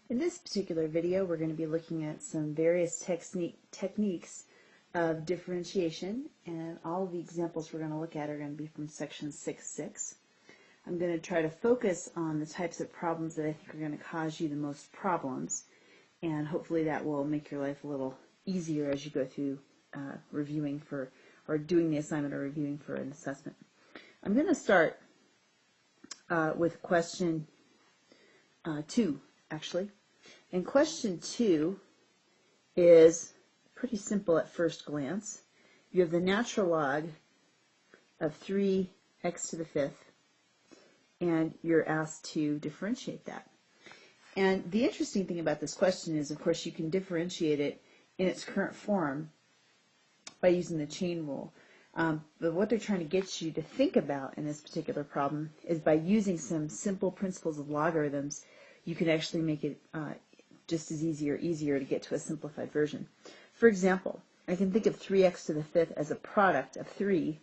In this particular video, we're going to be looking at some various techniques of differentiation, and all of the examples we're going to look at are going to be from section 6.6. I'm going to try to focus on the types of problems that I think are going to cause you the most problems, and hopefully that will make your life a little easier as you go through reviewing for, or doing the assignment or reviewing for an assessment. I'm going to start with question 2, actually. And question 2 is pretty simple at first glance. You have the natural log of 3x to the 5th, and you're asked to differentiate that. And the interesting thing about this question is, of course, you can differentiate it in its current form by using the chain rule. But what they're trying to get you to think about in this particular problem is by using some simple principles of logarithms, you can actually make it just as easier to get to a simplified version. For example, I can think of 3x to the 5th as a product of 3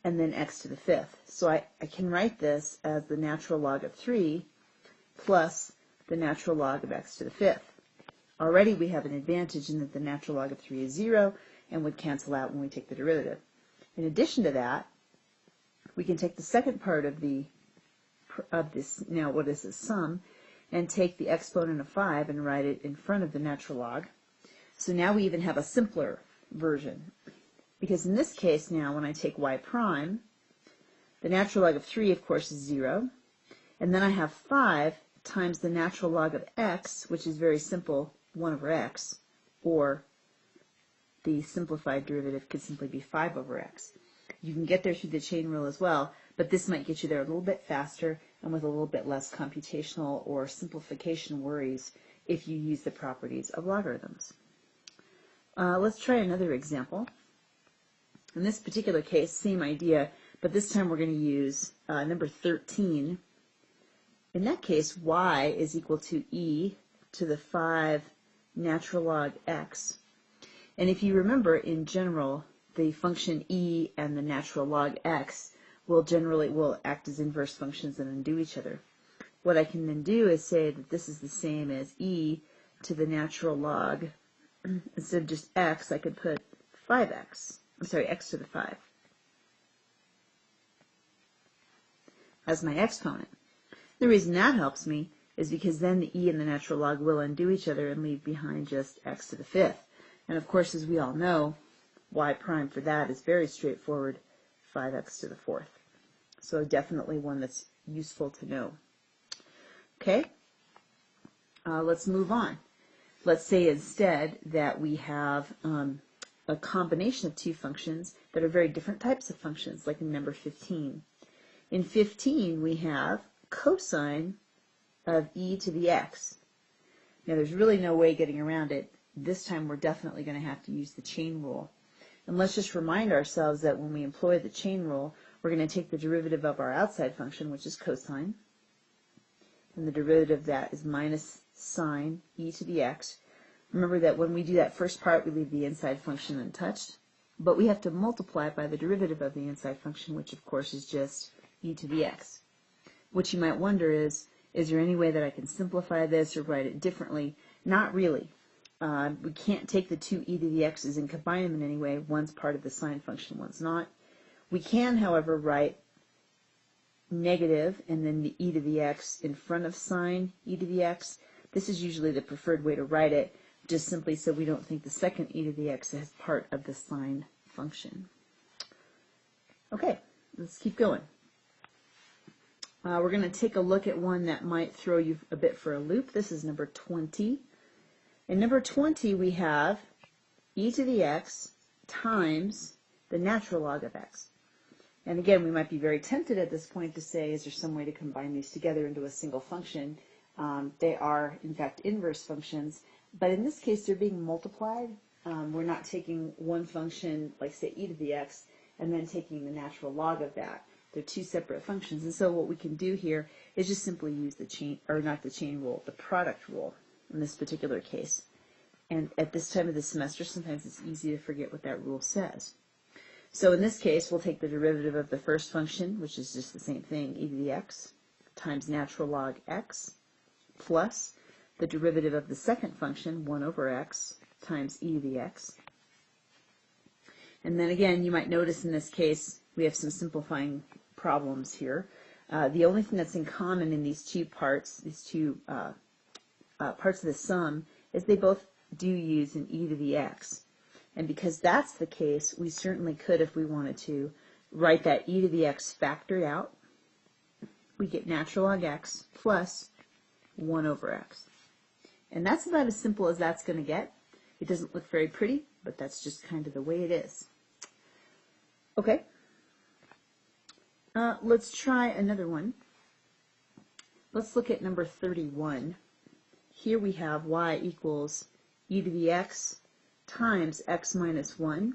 and then x to the 5th. So I can write this as the natural log of 3 plus the natural log of x to the 5th. Already we have an advantage in that the natural log of 3 is 0 and would cancel out when we take the derivative. In addition to that, we can take the second part of this, now what is this, sum, and take the exponent of 5 and write it in front of the natural log. So now we even have a simpler version. Because in this case now, when I take y prime, the natural log of 3, of course, is 0. And then I have 5 times the natural log of x, which is very simple, 1 over x, or the simplified derivative could simply be 5 over x. You can get there through the chain rule as well, but this might get you there a little bit faster and with a little bit less computational or simplification worries if you use the properties of logarithms. Let's try another example. In this particular case, same idea, but this time we're going to use number 13. In that case, y is equal to e to the 5 natural log x. And if you remember, in general, the function e and the natural log x will act as inverse functions and undo each other. What I can then do is say that this is the same as e to the natural log. Instead of just x, I could put 5x. I'm sorry, x to the 5 as my exponent. The reason that helps me is because then the e and the natural log will undo each other and leave behind just x to the 5th. And of course, as we all know, y prime for that is very straightforward, 5x to the 4th. So definitely one that's useful to know. Okay, let's move on. Let's say instead that we have a combination of two functions that are very different types of functions, like in number 15. In 15, we have cosine of e to the x. Now, there's really no way getting around it. This time, we're definitely going to have to use the chain rule. And let's just remind ourselves that when we employ the chain rule, we're going to take the derivative of our outside function, which is cosine, and the derivative of that is minus sine e to the x. Remember that when we do that first part, we leave the inside function untouched, but we have to multiply it by the derivative of the inside function, which of course is just e to the x. What you might wonder is there any way that I can simplify this or write it differently? Not really. We can't take the two e to the x's and combine them in any way. One's part of the sine function, one's not. We can, however, write negative and then the e to the x in front of sine e to the x. This is usually the preferred way to write it, just simply so we don't think the second e to the x is part of the sine function. Okay, let's keep going. We're going to take a look at one that might throw you a bit for a loop. This is number 20. In number 20, we have e to the x times the natural log of x. And again, we might be very tempted at this point to say, is there some way to combine these together into a single function? They are, in fact, inverse functions, but in this case, they're being multiplied. We're not taking one function, like say e to the x, and then taking the natural log of that. They're two separate functions, and so what we can do here is just simply use the chain, or not the chain rule, the product rule in this particular case. And at this time of the semester, sometimes it's easy to forget what that rule says. So in this case, we'll take the derivative of the first function, which is just the same thing, e to the x, times natural log x, plus the derivative of the second function, 1 over x, times e to the x. And then again, you might notice in this case, we have some simplifying problems here. The only thing that's in common in these two parts, parts of the sum, is they both do use an e to the x. And because that's the case, we certainly could, if we wanted to, write that e to the x factored out. We get natural log x plus 1 over x. And that's about as simple as that's going to get. It doesn't look very pretty, but that's just kind of the way it is. Okay. Let's try another one. Let's look at number 31. Here we have y equals e to the x times x minus 1.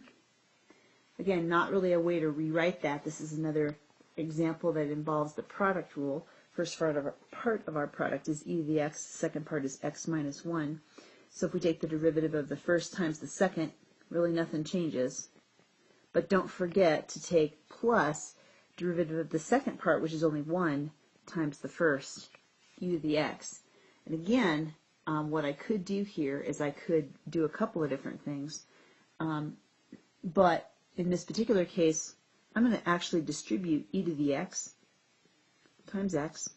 Again, not really a way to rewrite that. This is another example that involves the product rule. First part of our product is e to the x, the second part is x minus 1. So if we take the derivative of the first times the second, really nothing changes. But don't forget to take plus derivative of the second part, which is only 1, times the first, e to the x. And again, what I could do here is I could do a couple of different things. But in this particular case, I'm going to actually distribute e to the x times x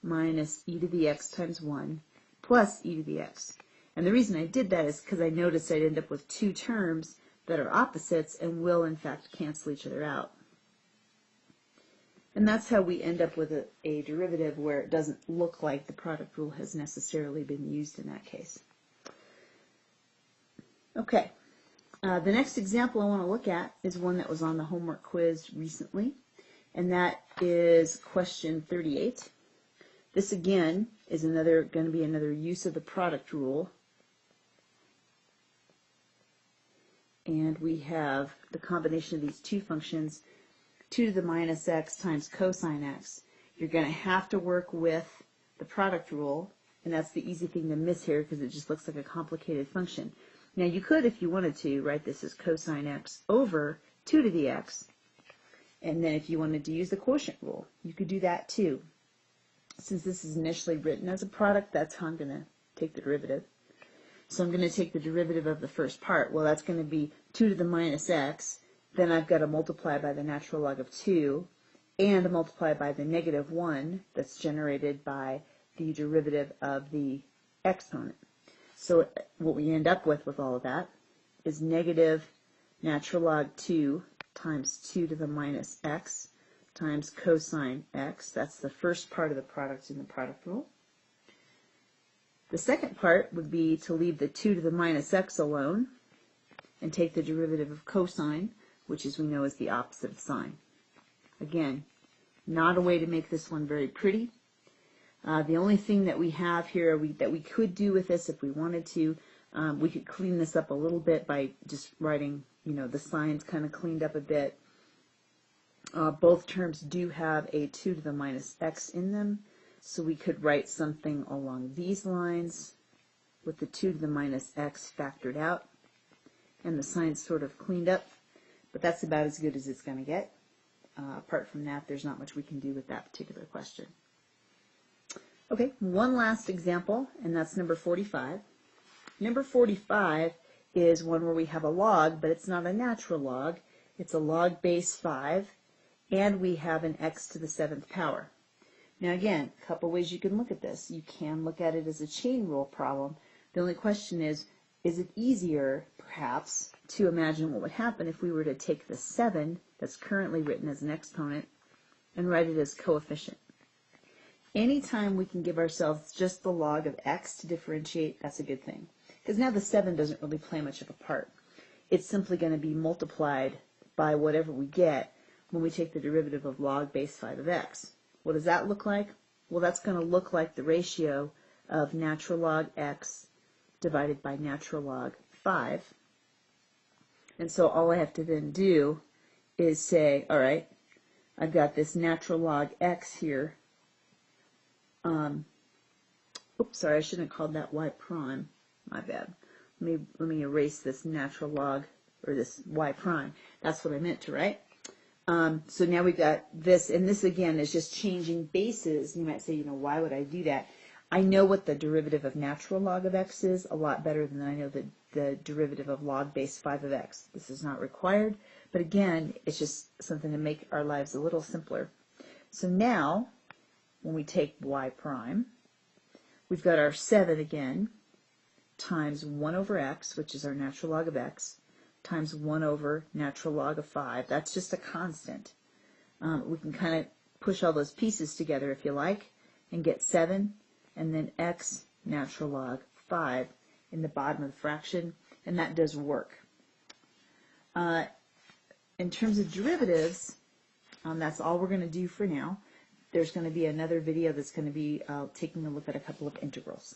minus e to the x times 1 plus e to the x. And the reason I did that is because I noticed I'd end up with two terms that are opposites and will in fact cancel each other out. And that's how we end up with a derivative where it doesn't look like the product rule has necessarily been used in that case. Okay, the next example I want to look at is one that was on the homework quiz recently, and that is question 38. This again is going to be another use of the product rule. And we have the combination of these two functions, 2 to the minus x times cosine x. You're going to have to work with the product rule, and that's the easy thing to miss here because it just looks like a complicated function. Now you could, if you wanted to, write this as cosine x over 2 to the x, and then if you wanted to use the quotient rule, you could do that too. Since this is initially written as a product, that's how I'm going to take the derivative. So I'm going to take the derivative of the first part. Well, that's going to be 2 to the minus x. Then I've got to multiply by the natural log of 2 and multiply by the negative 1 that's generated by the derivative of the exponent. So what we end up with all of that is negative natural log 2 times 2 to the minus x times cosine x. That's the first part of the product in the product rule. The second part would be to leave the 2 to the minus x alone and take the derivative of cosine, which as we know is the opposite of sine. Again, not a way to make this one very pretty. The only thing that we have here that we could do with this if we wanted to, we could clean this up a little bit by just writing, the signs kind of cleaned up a bit. Both terms do have a 2 to the minus x in them. So we could write something along these lines with the 2 to the minus x factored out and the signs sort of cleaned up, but that's about as good as it's going to get. Apart from that, there's not much we can do with that particular question. Okay, one last example, and that's number 45. Number 45 is one where we have a log, but it's not a natural log. It's a log base 5, and we have an x to the 7th power. Now again, a couple ways you can look at this. You can look at it as a chain rule problem. The only question is it easier, perhaps, to imagine what would happen if we were to take the 7 that's currently written as an exponent and write it as coefficient? Anytime we can give ourselves just the log of x to differentiate, that's a good thing. Because now the 7 doesn't really play much of a part. It's simply going to be multiplied by whatever we get when we take the derivative of log base 5 of x. What does that look like? Well, that's going to look like the ratio of natural log x divided by natural log 5. And so all I have to then do is say, all right, I've got this natural log x here. Oops, sorry, I shouldn't have called that y prime. My bad. Let me erase this natural log, or this y prime. That's what I meant to write. So now we've got this, and this again is just changing bases. You might say, why would I do that? I know what the derivative of natural log of x is a lot better than I know the derivative of log base 5 of x. This is not required, but again, it's just something to make our lives a little simpler. So now, when we take y prime, we've got our 7 again, times 1 over x, which is our natural log of x, times 1 over natural log of 5. That's just a constant. We can kind of push all those pieces together if you like and get 7 and then x natural log 5 in the bottom of the fraction, and that does work. In terms of derivatives, that's all we're going to do for now. There's going to be another video that's going to be taking a look at a couple of integrals.